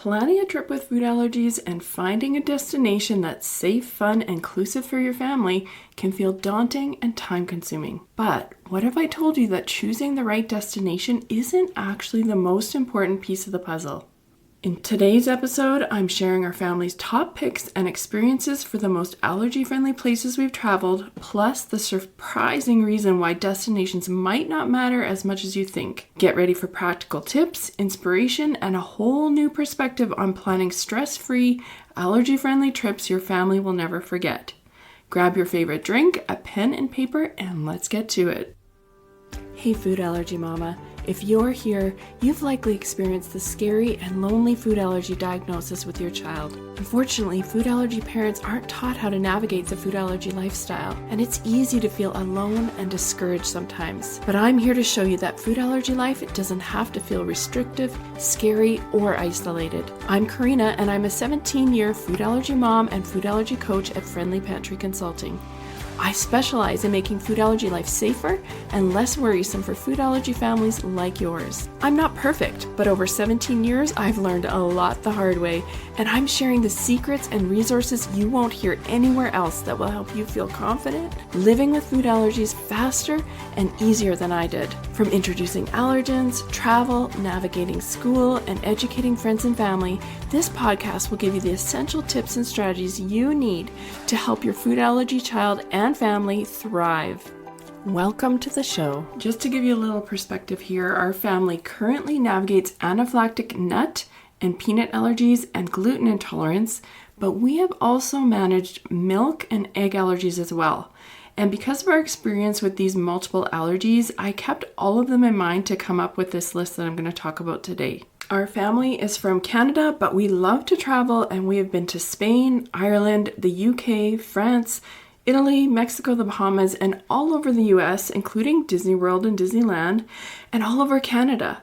Planning a trip with food allergies and finding a destination that's safe, fun, and inclusive for your family can feel daunting and time-consuming. But what if I told you that choosing the right destination isn't actually the most important piece of the puzzle? In today's episode, I'm sharing our family's top picks and experiences for the most allergy-friendly places we've traveled, plus the surprising reason why destinations might not matter as much as you think. Get ready for practical tips, inspiration, and a whole new perspective on planning stress-free, allergy-friendly trips your family will never forget. Grab your favorite drink, a pen and paper, and let's get to it. Hey food allergy mama. If you're here, you've likely experienced the scary and lonely food allergy diagnosis with your child. Unfortunately, food allergy parents aren't taught how to navigate the food allergy lifestyle, and it's easy to feel alone and discouraged sometimes. But I'm here to show you that food allergy life doesn't have to feel restrictive, scary, or isolated. I'm Corinna, and I'm a 17-year food allergy mom and food allergy coach at Friendly Pantry Consulting. I specialize in making food allergy life safer and less worrisome for food allergy families like yours. I'm not perfect, but over 17 years, I've learned a lot the hard way, and I'm sharing the secrets and resources you won't hear anywhere else that will help you feel confident living with food allergies faster and easier than I did. From introducing allergens, travel, navigating school, and educating friends and family, this podcast will give you the essential tips and strategies you need to help your food allergy child and family thrive. Welcome to the show. Just to give you a little perspective here, our family currently navigates anaphylactic nut and peanut allergies and gluten intolerance, but we have also managed milk and egg allergies as well. And because of our experience with these multiple allergies, I kept all of them in mind to come up with this list that I'm going to talk about today. Our family is from Canada, but we love to travel, and we have been to Spain, Ireland, the UK, France, Italy, Mexico, the Bahamas, and all over the US, including Disney World and Disneyland, and all over Canada.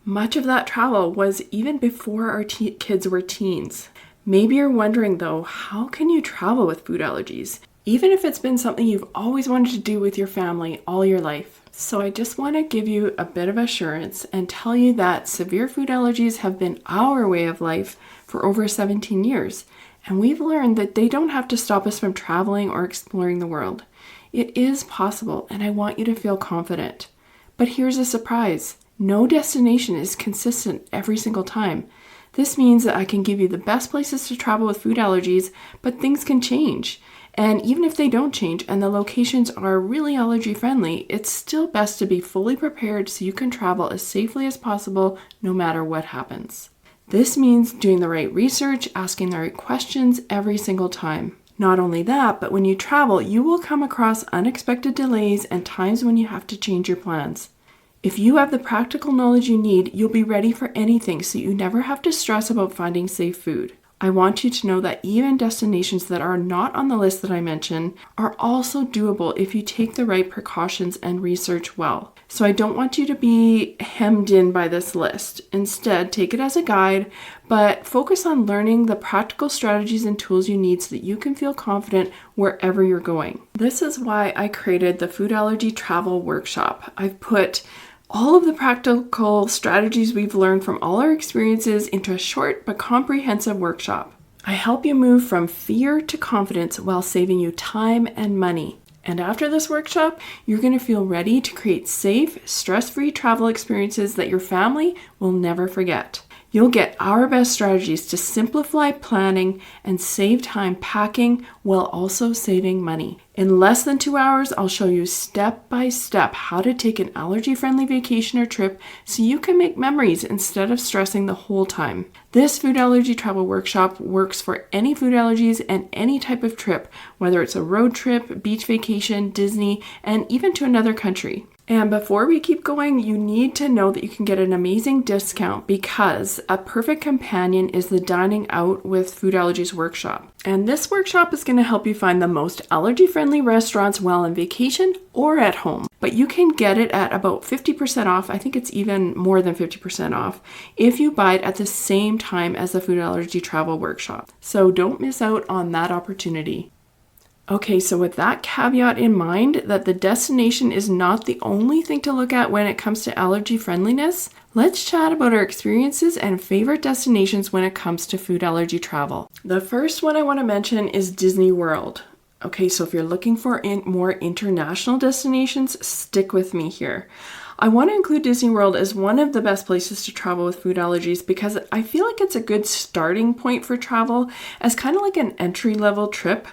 Much of that travel was even before our kids were teens. Maybe you're wondering though, how can you travel with food allergies, even if it's been something you've always wanted to do with your family all your life? So I just want to give you a bit of assurance and tell you that severe food allergies have been our way of life for over 17 years. And we've learned that they don't have to stop us from traveling or exploring the world. It is possible, and I want you to feel confident. But here's a surprise. No destination is consistent every single time. This means that I can give you the best places to travel with food allergies, but things can change. And even if they don't change and the locations are really allergy friendly, it's still best to be fully prepared so you can travel as safely as possible no matter what happens. This means doing the right research, asking the right questions every single time. Not only that, but when you travel, you will come across unexpected delays and times when you have to change your plans. If you have the practical knowledge you need, you'll be ready for anything so you never have to stress about finding safe food. I want you to know that even destinations that are not on the list that I mentioned are also doable if you take the right precautions and research well. So I don't want you to be hemmed in by this list. Instead, take it as a guide, but focus on learning the practical strategies and tools you need so that you can feel confident wherever you're going. This is why I created the Food Allergy Travel Workshop. I've put all of the practical strategies we've learned from all our experiences into a short but comprehensive workshop. I help you move from fear to confidence while saving you time and money. And after this workshop, you're going to feel ready to create safe, stress-free travel experiences that your family will never forget. You'll get our best strategies to simplify planning and save time packing while also saving money. In less than 2 hours, I'll show you step by step how to take an allergy-friendly vacation or trip so you can make memories instead of stressing the whole time. This food allergy travel workshop works for any food allergies and any type of trip, whether it's a road trip, beach vacation, Disney, and even to another country. And before we keep going, you need to know that you can get an amazing discount because a perfect companion is the Dining Out with Food Allergies workshop. And this workshop is going to help you find the most allergy-friendly restaurants while on vacation or at home. But you can get it at about 50% off. I think it's even more than 50% off if you buy it at the same time as the Food Allergy Travel Workshop. So don't miss out on that opportunity. Okay, so with that caveat in mind, that the destination is not the only thing to look at when it comes to allergy friendliness, let's chat about our experiences and favorite destinations when it comes to food allergy travel. The first one I want to mention is Disney World. Okay, so if you're looking for more international destinations, stick with me here. I want to include Disney World as one of the best places to travel with food allergies because I feel like it's a good starting point for travel as kind of like an entry-level trip.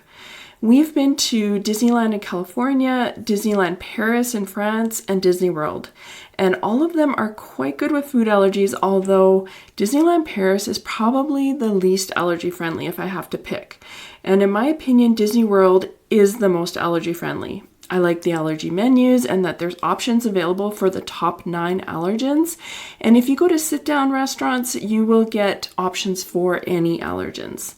We've been to Disneyland in California, Disneyland Paris in France, and Disney World. And all of them are quite good with food allergies, although Disneyland Paris is probably the least allergy friendly if I have to pick. And in my opinion, Disney World is the most allergy friendly. I like the allergy menus and that there's options available for the top 9 allergens. And if you go to sit-down restaurants, you will get options for any allergens.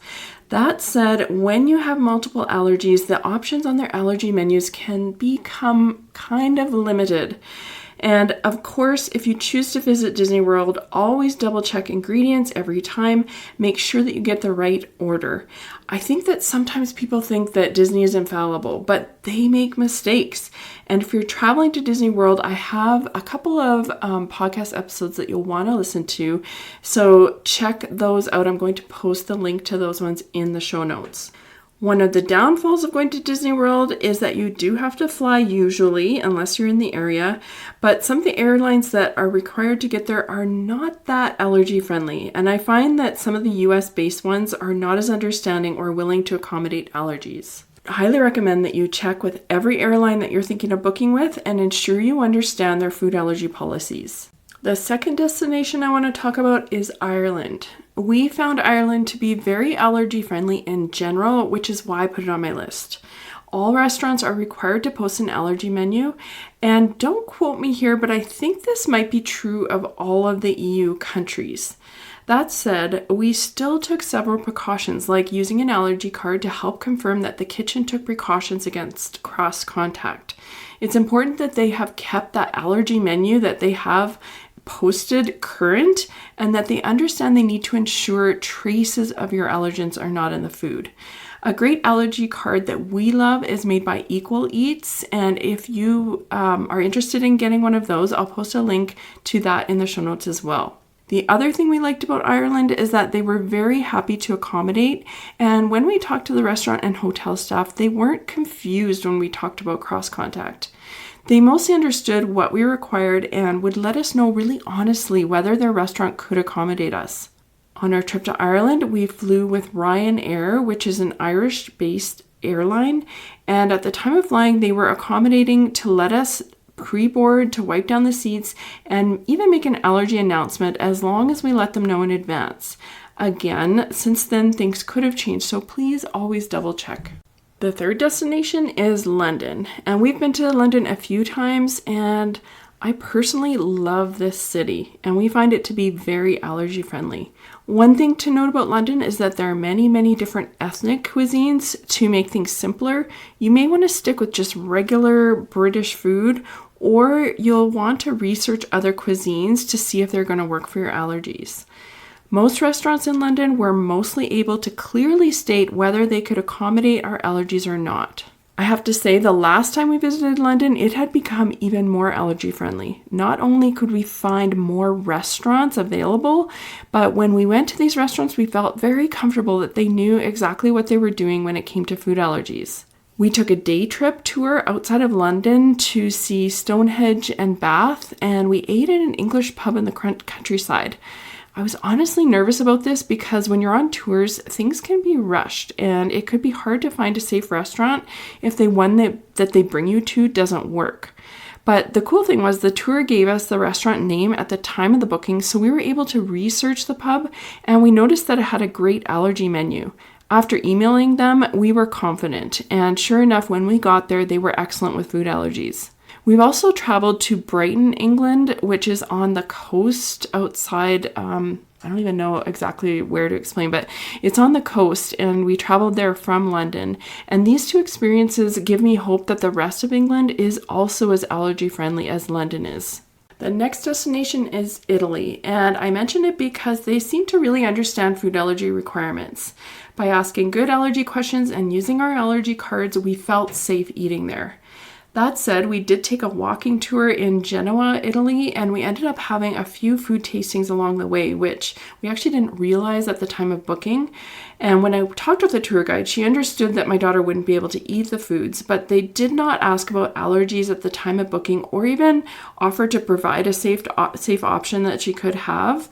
That said, when you have multiple allergies, the options on their allergy menus can become kind of limited. And of course, if you choose to visit Disney World, always double check ingredients every time. Make sure that you get the right order. I think that sometimes people think that Disney is infallible, but they make mistakes. And if you're traveling to Disney World, I have a couple of podcast episodes that you'll want to listen to. So check those out. I'm going to post the link to those ones in the show notes. One of the downfalls of going to Disney World is that you do have to fly usually, unless you're in the area, but some of the airlines that are required to get there are not that allergy friendly, and I find that some of the US-based ones are not as understanding or willing to accommodate allergies. I highly recommend that you check with every airline that you're thinking of booking with and ensure you understand their food allergy policies. The second destination I want to talk about is Ireland. We found Ireland to be very allergy friendly in general, which is why I put it on my list. All restaurants are required to post an allergy menu, and don't quote me here, but I think this might be true of all of the EU countries. That said, we still took several precautions, like using an allergy card to help confirm that the kitchen took precautions against cross contact. It's important that they have kept that allergy menu that they have posted current and that they understand they need to ensure traces of your allergens are not in the food. A great allergy card that we love is made by Equal Eats, and if you are interested in getting one of those, I'll post a link to that in the show notes as well. The other thing we liked about Ireland is that they were very happy to accommodate, and when we talked to the restaurant and hotel staff, they weren't confused when we talked about cross contact. They mostly understood what we required and would let us know really honestly whether their restaurant could accommodate us. On our trip to Ireland, we flew with Ryanair, which is an Irish-based airline, and at the time of flying, they were accommodating to let us pre-board, to wipe down the seats, and even make an allergy announcement as long as we let them know in advance. Again, since then, things could have changed, so please always double check. The third destination is London, and we've been to London a few times, and I personally love this city, and we find it to be very allergy friendly. One thing to note about London is that there are many different ethnic cuisines. To make things simpler, you may want to stick with just regular British food, or you'll want to research other cuisines to see if they're going to work for your allergies. Most restaurants in London were mostly able to clearly state whether they could accommodate our allergies or not. I have to say, the last time we visited London, it had become even more allergy friendly. Not only could we find more restaurants available, but when we went to these restaurants, we felt very comfortable that they knew exactly what they were doing when it came to food allergies. We took a day trip tour outside of London to see Stonehenge and Bath, and we ate at an English pub in the countryside. I was honestly nervous about this because when you're on tours, things can be rushed and it could be hard to find a safe restaurant if the one that they bring you to doesn't work. But the cool thing was the tour gave us the restaurant name at the time of the booking, so we were able to research the pub and we noticed that it had a great allergy menu. After emailing them, we were confident, and sure enough, when we got there, they were excellent with food allergies. We've also traveled to Brighton, England, which is on the coast outside, I don't even know exactly where to explain, but it's on the coast, and we traveled there from London. And these two experiences give me hope that the rest of England is also as allergy friendly as London is. The next destination is Italy, and I mention it because they seem to really understand food allergy requirements. By asking good allergy questions and using our allergy cards, we felt safe eating there. That said, we did take a walking tour in Genoa, Italy, and we ended up having a few food tastings along the way, which we actually didn't realize at the time of booking. And when I talked with the tour guide, she understood that my daughter wouldn't be able to eat the foods, but they did not ask about allergies at the time of booking or even offer to provide a safe option that she could have.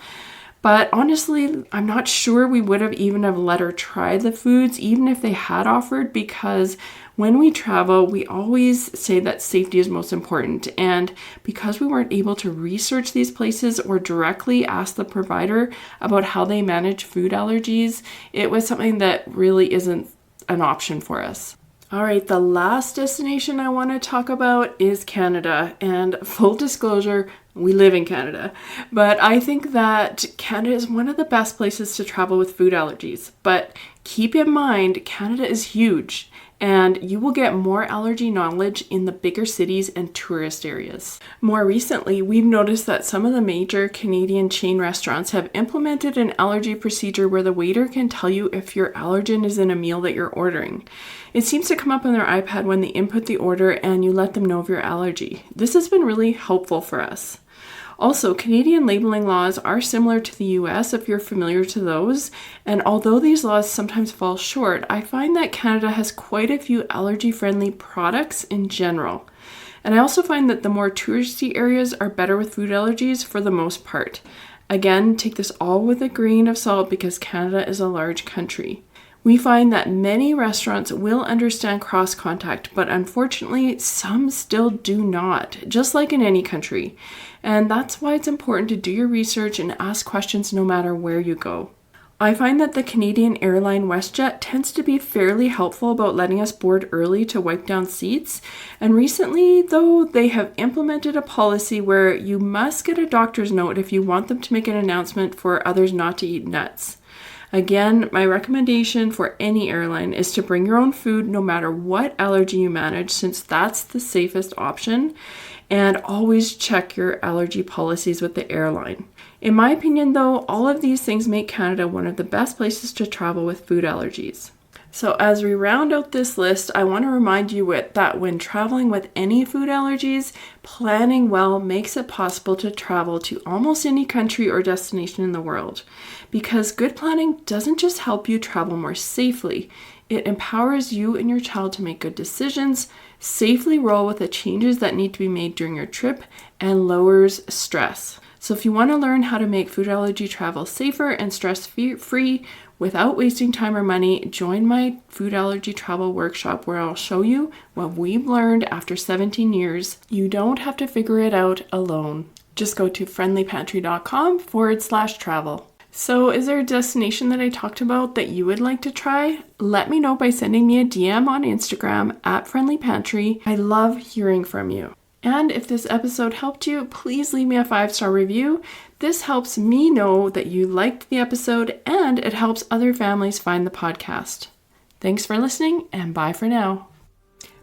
But honestly, I'm not sure we would have even have let her try the foods, even if they had offered, because when we travel, we always say that safety is most important. And because we weren't able to research these places or directly ask the provider about how they manage food allergies, it was something that really isn't an option for us. All right, the last destination I want to talk about is Canada. And full disclosure, we live in Canada. But I think that Canada is one of the best places to travel with food allergies. But keep in mind, Canada is huge, and you will get more allergy knowledge in the bigger cities and tourist areas. More recently, we've noticed that some of the major Canadian chain restaurants have implemented an allergy procedure where the waiter can tell you if your allergen is in a meal that you're ordering. It seems to come up on their iPad when they input the order and you let them know of your allergy. This has been really helpful for us. Also, Canadian labeling laws are similar to the US if you're familiar to those, and although these laws sometimes fall short, I find that Canada has quite a few allergy-friendly products in general. And I also find that the more touristy areas are better with food allergies for the most part. Again, take this all with a grain of salt because Canada is a large country. We find that many restaurants will understand cross-contact, but unfortunately, some still do not, just like in any country. And that's why it's important to do your research and ask questions no matter where you go. I find that the Canadian airline WestJet tends to be fairly helpful about letting us board early to wipe down seats. And recently, though, they have implemented a policy where you must get a doctor's note if you want them to make an announcement for others not to eat nuts. Again, my recommendation for any airline is to bring your own food no matter what allergy you manage, since that's the safest option. And always check your allergy policies with the airline. In my opinion, though, all of these things make Canada one of the best places to travel with food allergies. So as we round out this list, I want to remind you that when traveling with any food allergies, planning well makes it possible to travel to almost any country or destination in the world. Because good planning doesn't just help you travel more safely, it empowers you and your child to make good decisions, safely roll with the changes that need to be made during your trip, and lowers stress. So if you want to learn how to make food allergy travel safer and stress-free without wasting time or money, join my food allergy travel workshop where I'll show you what we've learned after 17 years. You don't have to figure it out alone. Just go to friendlypantry.com/travel. So is there a destination that I talked about that you would like to try? Let me know by sending me a DM on Instagram @friendlypantry. I love hearing from you. And if this episode helped you, please leave me a 5-star review. This helps me know that you liked the episode and it helps other families find the podcast. Thanks for listening and bye for now.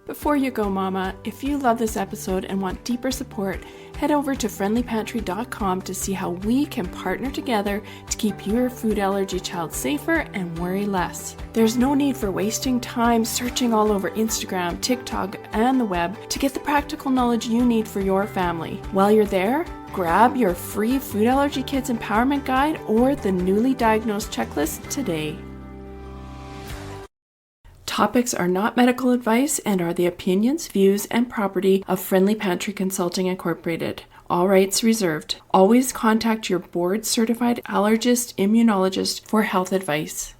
Before you go, Mama, if you love this episode and want deeper support, head over to friendlypantry.com to see how we can partner together to keep your food allergy child safer and worry less. There's no need for wasting time searching all over Instagram, TikTok, and the web to get the practical knowledge you need for your family. While you're there, grab your free Food Allergy Kids Empowerment Guide or the newly diagnosed checklist today. Topics are not medical advice and are the opinions, views, and property of Friendly Pantry Consulting Incorporated. All rights reserved. Always contact your board-certified allergist, immunologist for health advice.